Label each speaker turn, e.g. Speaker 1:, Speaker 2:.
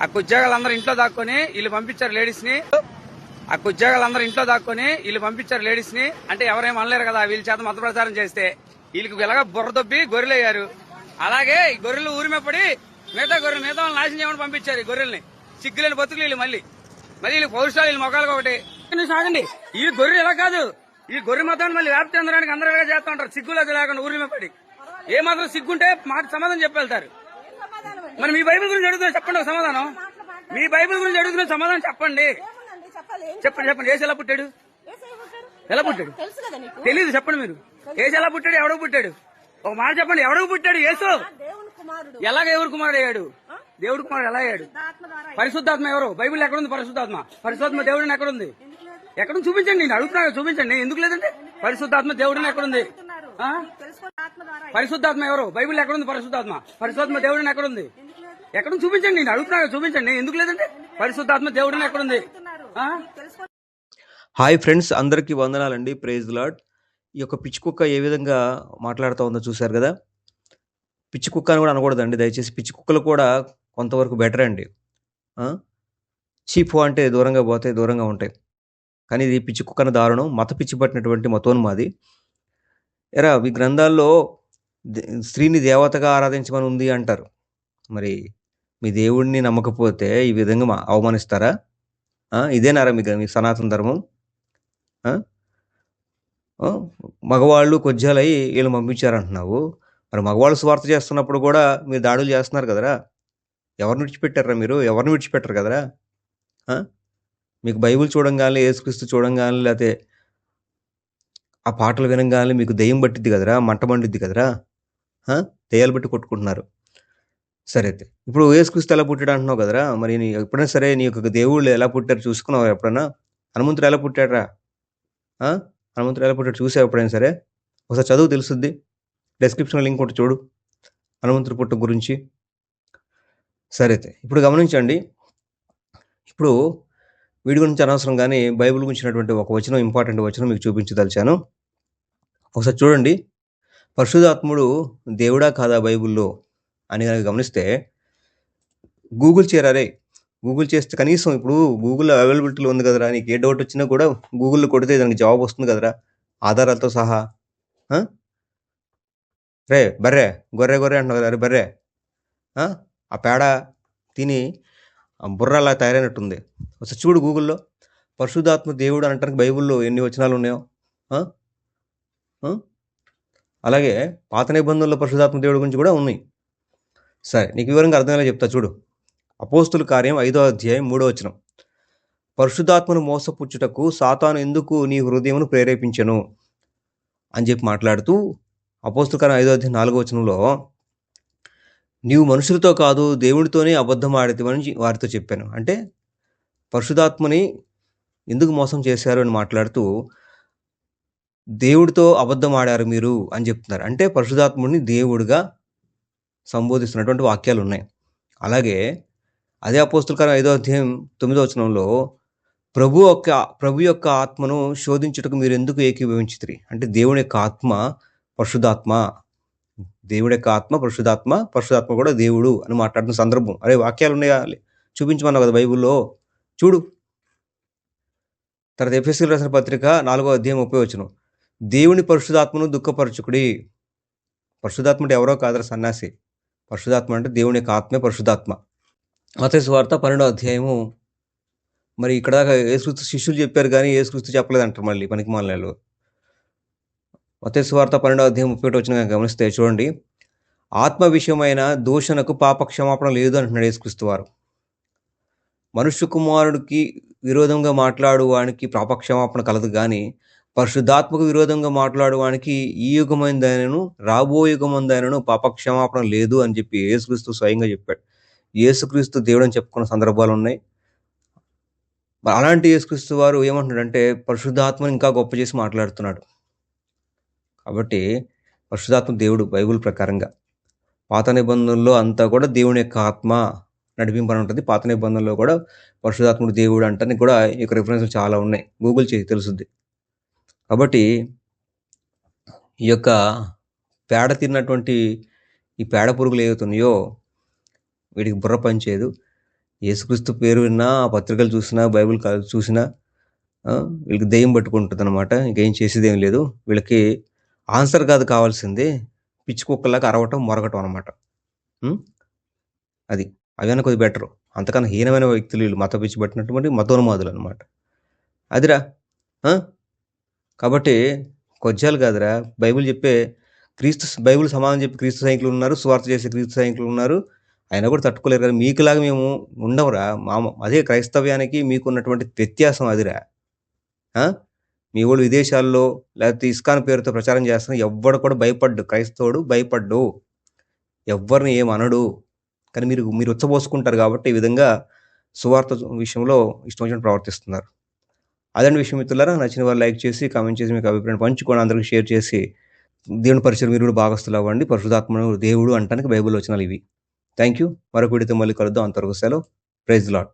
Speaker 1: ఆ ఉద్యోగాలందరూ ఇంట్లో దాక్కొని వీళ్ళు పంపించారు లేడీస్ ని. ఆ ఉద్యోగాలందరూ ఇంట్లో దాక్కొని వీళ్ళు పంపించారు లేడీస్ ని. అంటే ఎవరేం అనలేరు కదా, వీళ్ళ చేత మత ప్రచారం చేస్తే వీళ్ళకి ఇలాగా బుర్ర దొబ్బి గొర్రెలయ్యారు. అలాగే ఈ గొర్రెలు ఊరిమేపడి మిగతా వాళ్ళని నాశనం చేయమని పంపించారు. ఈ గొర్రెల్ని సిగ్గులేని బతుకులు వీళ్ళు మళ్ళీ వీళ్ళు పౌరుషాలు వీళ్ళు మొగాలకు ఒకటి సాగండి. ఈ గొర్రెలు ఇలా కాదు, ఈ గొర్రె మతాన్ని మళ్ళీ వ్యాప్తి చెందడానికి అందరూ ఇలా చేస్తూ ఉంటారు. సిగ్గులేదు లేకుండా ఊరిమేపడి ఏ మాత్రం సిగ్గుంటే మాట సమాధానం చెప్పెళ్తారు. మరి మీ బైబిల్ గురించి అడుగుతున్నా చెప్పండి ఒక సమాధానం. మీ బైబిల్ గురించి అడుగుతున్న సమాధానం చెప్పండి. చెప్పండి ఏసు ఎలా పుట్టాడు? ఎలా పుట్టాడు తెలీదు, చెప్పండి మీరు. ఏసు ఎలా పుట్టాడు? ఎవడకు పుట్టాడు? ఒక మాట చెప్పండి, ఎవడకు పుట్టాడు యేసు? ఎలాగ ఎవరు కుమారుడు అయ్యాడు? దేవుడు కుమారుడు ఎలా అయ్యాడు? పరిశుద్ధాత్మ ఎవరు? బైబిల్ ఎక్కడుంది పరిశుద్ధాత్మ? పరిశుద్ధాత్మ దేవుడిని ఎక్కడుంది? ఎక్కడ చూపించండి, నేను అడుగుతున్నా చూపించండి. ఎందుకు లేదంటే పరిశుద్ధాత్మ దేవుడిని ఎక్కడుంది? పరిశుద్ధాత్మ ఎవరు? బైబిల్ ఎక్కడుంది పరిశుద్ధాత్మ? పరిశుద్ధాత్మ దేవుడిని ఎక్కడుంది? ఎక్కడ చూపించండి, నేను అడుగుతున్నా చూపించండి. ఎందుకు లేదంటే పరిశుద్ధాత్మ దేవుడిని ఎక్కడుంది?
Speaker 2: హాయ్ ఫ్రెండ్స్, అందరికీ వందనాలండి. Praise lord. ఈ యొక్క పిచ్చి కుక్క ఏ విధంగా మాట్లాడుతూ ఉందో చూశారు కదా. పిచ్చి కుక్క అని కూడా అనకూడదండి దయచేసి. పిచ్చి కుక్కలు కూడా కొంతవరకు బెటర్ అండి. చీపు అంటే దూరంగా పోతే దూరంగా ఉంటాయి, కానీ ఇది పిచ్చి కుక్కన దారుణం. మత పిచ్చి పట్టినటువంటి మతోన్మాది. ఎరా ఈ గ్రంథాల్లో స్త్రీని దేవతగా ఆరాధించమని ఉంది అంటారు. మరి మీ దేవుడిని నమ్మకపోతే ఈ విధంగా అవమానిస్తారా? ఇదేనారా మీ సనాతన ధర్మం? మగవాళ్ళు కొజ్జాలై వీళ్ళు పంపించారంటున్నావు. మరి మగవాళ్ళు స్వార్థ చేస్తున్నప్పుడు కూడా మీరు దాడులు చేస్తున్నారు కదరా. ఎవరిని విడిచిపెట్టారా మీరు? ఎవరిని విడిచిపెట్టరు కదరా. మీకు బైబిల్ చూడంగానే, యేసుక్రీస్తు చూడంగానే, లేకపోతే ఆ పాటలు వినంగానే మీకు దెయ్యం పట్టిద్ది కదరా, మంట మండిద్ది కదరా. దెయ్యాలు బట్టి కొట్టుకుంటున్నారు. సరే అయితే ఇప్పుడు యేసుక్రీస్తు ఎలా పుట్టాడు అంటున్నావు కదరా. మరి నీ ఎప్పుడైనా సరే నీ యొక్క దేవుళ్ళు ఎలా పుట్టారు చూసుకున్నావు ఎప్పుడైనా? హనుమంతుడు ఎలా పుట్టాడరా? హనుమంతుడు ఎలా పుట్టాడు చూసావు ఎప్పుడైనా సరే? ఒకసారి చదువు తెలుసుద్ది. డిస్క్రిప్షన్ లింక్ ఒకటి చూడు హనుమంతుడి పుట్ట గురించి. సరే అయితే ఇప్పుడు గమనించండి. ఇప్పుడు వీడి గురించి అనవసరం, కానీ బైబిల్ గురించినటువంటి ఒక వచనం, ఇంపార్టెంట్ వచనం మీకు చూపించదలిచాను. ఒకసారి చూడండి. పరిశుద్ధాత్ముడు దేవుడా కాదా బైబిల్లో అని కనుక గమనిస్తే, గూగుల్ చేయరారే. గూగుల్ చేస్తే కనీసం ఇప్పుడు గూగుల్లో అవైలబిలిటీలో ఉంది కదరా. నీకు ఏ డౌట్ వచ్చినా కూడా గూగుల్లో కొడితే దానికి జవాబు వస్తుంది కదరా, ఆధారాలతో సహా. రే బర్రే, గొర్రె గొర్రె అంటున్నావు కదా. అరే బర్రే, ఆ పేడ తిని బుర్ర అలా తయారైనట్టుంది. ఒకసారి చూడు గూగుల్లో పరిశుద్ధాత్మ దేవుడు అనటానికి బైబిల్లో ఎన్ని వచనాలు ఉన్నాయో. అలాగే పాత నిబంధనలో పరిశుద్ధాత్మ దేవుడి గురించి కూడా ఉన్నాయి. సరే, నీకు వివరంగా అర్థమయ్యేలా చెప్తా చూడు. అపోస్తుల కార్యం 5వ అధ్యాయం 3వ వచనం. పరిశుద్ధాత్మను మోసపుచ్చుటకు సాతాను ఎందుకు నీ హృదయమును ప్రేరేపించెను అని చెప్పి మాట్లాడుతూ, అపోస్తుల కార్యం 5వ అధ్యాయం 4వ వచనంలో, నీవు మనుషులతో కాదు దేవుడితోనే అబద్ధం ఆడితేవని వారితో చెప్పాను. అంటే పరిశుద్ధాత్మని ఎందుకు మోసం చేశారు అని మాట్లాడుతూ, దేవుడితో అబద్ధం ఆడారు మీరు అని చెప్తున్నారు. అంటే పరిశుద్ధాత్ముడిని దేవుడిగా సంబోధిస్తున్నటువంటి వాక్యాలు ఉన్నాయి. అలాగే అదే అపోస్తుల కార్యం 5వ అధ్యాయం 9వ వచనంలో, ప్రభు యొక్క ఆత్మను శోధించుటకు మీరు ఎందుకు ఏకీభవించితిరి? అంటే దేవుని యొక్క ఆత్మ పరిశుద్ధాత్మ, దేవుడి యొక్క ఆత్మ పరిశుద్ధాత్మ, పరిశుద్ధాత్మ కూడా దేవుడు అని మాట్లాడుతున్న సందర్భం. అరే వాక్యాలు ఉన్నాయా? చూపించమన్నావు కదా బైబిల్లో, చూడు. తర్వాత ఎఫెసీయులకు రాసిన పత్రిక 4వ అధ్యాయం 30వ వచనం, దేవుని పరిశుద్ధాత్మను దుఃఖపరచుకుడి. పరిశుద్ధాత్మ అంటే ఎవరో కాదరా సన్యాసి. పరిశుద్ధాత్మ అంటే దేవుని యొక్క ఆత్మే పరిశుద్ధాత్మ. మత్తయి సువార్త 12వ అధ్యాయము. మరి ఇక్కడ దాకా యేసుక్రీస్తు శిష్యులు చెప్పారు కానీ యేసుక్రీస్తు చెప్పలేదంటారు మళ్ళీ పనికిమాలిన. మత్తయి సువార్త 12వ అధ్యాయం 31వ వచనం గమనిస్తే చూడండి, ఆత్మ విషయమైన దూషణకు పాప క్షమాపణ లేదు అంటున్నాడు యేసుక్రీస్తు వారు. మనుష్య కుమారుడికి విరోధంగా మాట్లాడువానికి పాప క్షమాపణ కలదు, కానీ పరిశుద్ధాత్మకు విరోధంగా మాట్లాడువానికి ఈ యుగమైందైనను రాబో యుగమందైనను పాప క్షమాపణ లేదు అని చెప్పి యేసుక్రీస్తు స్వయంగా చెప్పాడు. యేసుక్రీస్తు దేవుడు అని చెప్పుకున్న సందర్భాలు ఉన్నాయి. అలాంటి యేసుక్రీస్తు వారు ఏమంటున్నాడంటే పరిశుద్ధాత్మను ఇంకా గొప్ప చేసి మాట్లాడుతున్నాడు. కాబట్టి పరిశుద్ధాత్మ దేవుడు బైబిల్ ప్రకారంగా. పాత నిబంధనల్లో అంతా కూడా దేవుని యొక్క ఆత్మ నడిపింపని ఉంటుంది. పాత నిబంధనలో కూడా పరిశుద్ధాత్ముడు దేవుడు అంటానికి కూడా ఈ యొక్క రిఫరెన్స్లు చాలా ఉన్నాయి. గూగుల్ చేసి తెలుసుద్ది. కాబట్టి ఈ యొక్క పేడ తిన్నటువంటి ఈ పేడ పురుగులు ఏవవుతున్నాయో వీడికి బుర్ర పనిచేయదు. యేసుక్రీస్తు పేరు విన్నా, ఆ పత్రికలు చూసినా, బైబిల్ చూసినా వీళ్ళకి దెయ్యం పట్టుకుంటుందన్నమాట. ఇంకేం చేసేదేం లేదు. వీళ్ళకి ఆన్సర్ కాదు కావాల్సింది, పిచ్చి కుక్కలాగా అరవటం, మొరగటం అనమాట. అది అవన్నీ కొద్దిగా బెటరు. అంతకన్నా హీనమైన వ్యక్తులు వీళ్ళు, మత పిచ్చి పట్టినటువంటి మతోన్మాదులు అనమాట. అదిరా. కాబట్టి కొజ్జాలు కాదురా, బైబిల్ చెప్పే బైబిల్ సమాధానం చెప్పి క్రీస్తు సైనికులు ఉన్నారు, సువార్త చేసే క్రీస్తు సైనికులు ఉన్నారు. అయినా కూడా తట్టుకోలేరు కదా. మీకులాగా మేము ఉండవురా. అదే క్రైస్తవ్యానికి మీకున్నటువంటి వ్యత్యాసం అదిరా. మీ వాళ్ళు విదేశాల్లో లేకపోతే ఇస్కాన్ పేరుతో ప్రచారం చేస్తున్న ఎవ్వడు కూడా భయపడ్డు. క్రైస్తవుడు భయపడ్డు, ఎవ్వరిని ఏమనడు. కానీ మీరు ఉచ్చబోసుకుంటారు కాబట్టి ఈ విధంగా సువార్త విషయంలో ఇష్టం వచ్చినట్టు ప్రవర్తిస్తున్నారు. అదండి విషయం మిత్రులారా. నచ్చిన వారు లైక్ చేసి, కామెంట్ చేసి, మీకు అభిప్రాయం పంచుకోండి, అందరికీ షేర్ చేసి దేవుని పరిచయం మీరు కూడా భాగస్తులు అవ్వండి. పరిశుద్ధాత్మ దేవుడు అంటానికి బైబిల్ వచనాలు ఇవి. Thank you. మరొక వీడియోతో మళ్ళీ కలుద్దాం. అంతవరకు సెలవు. Praise the lord.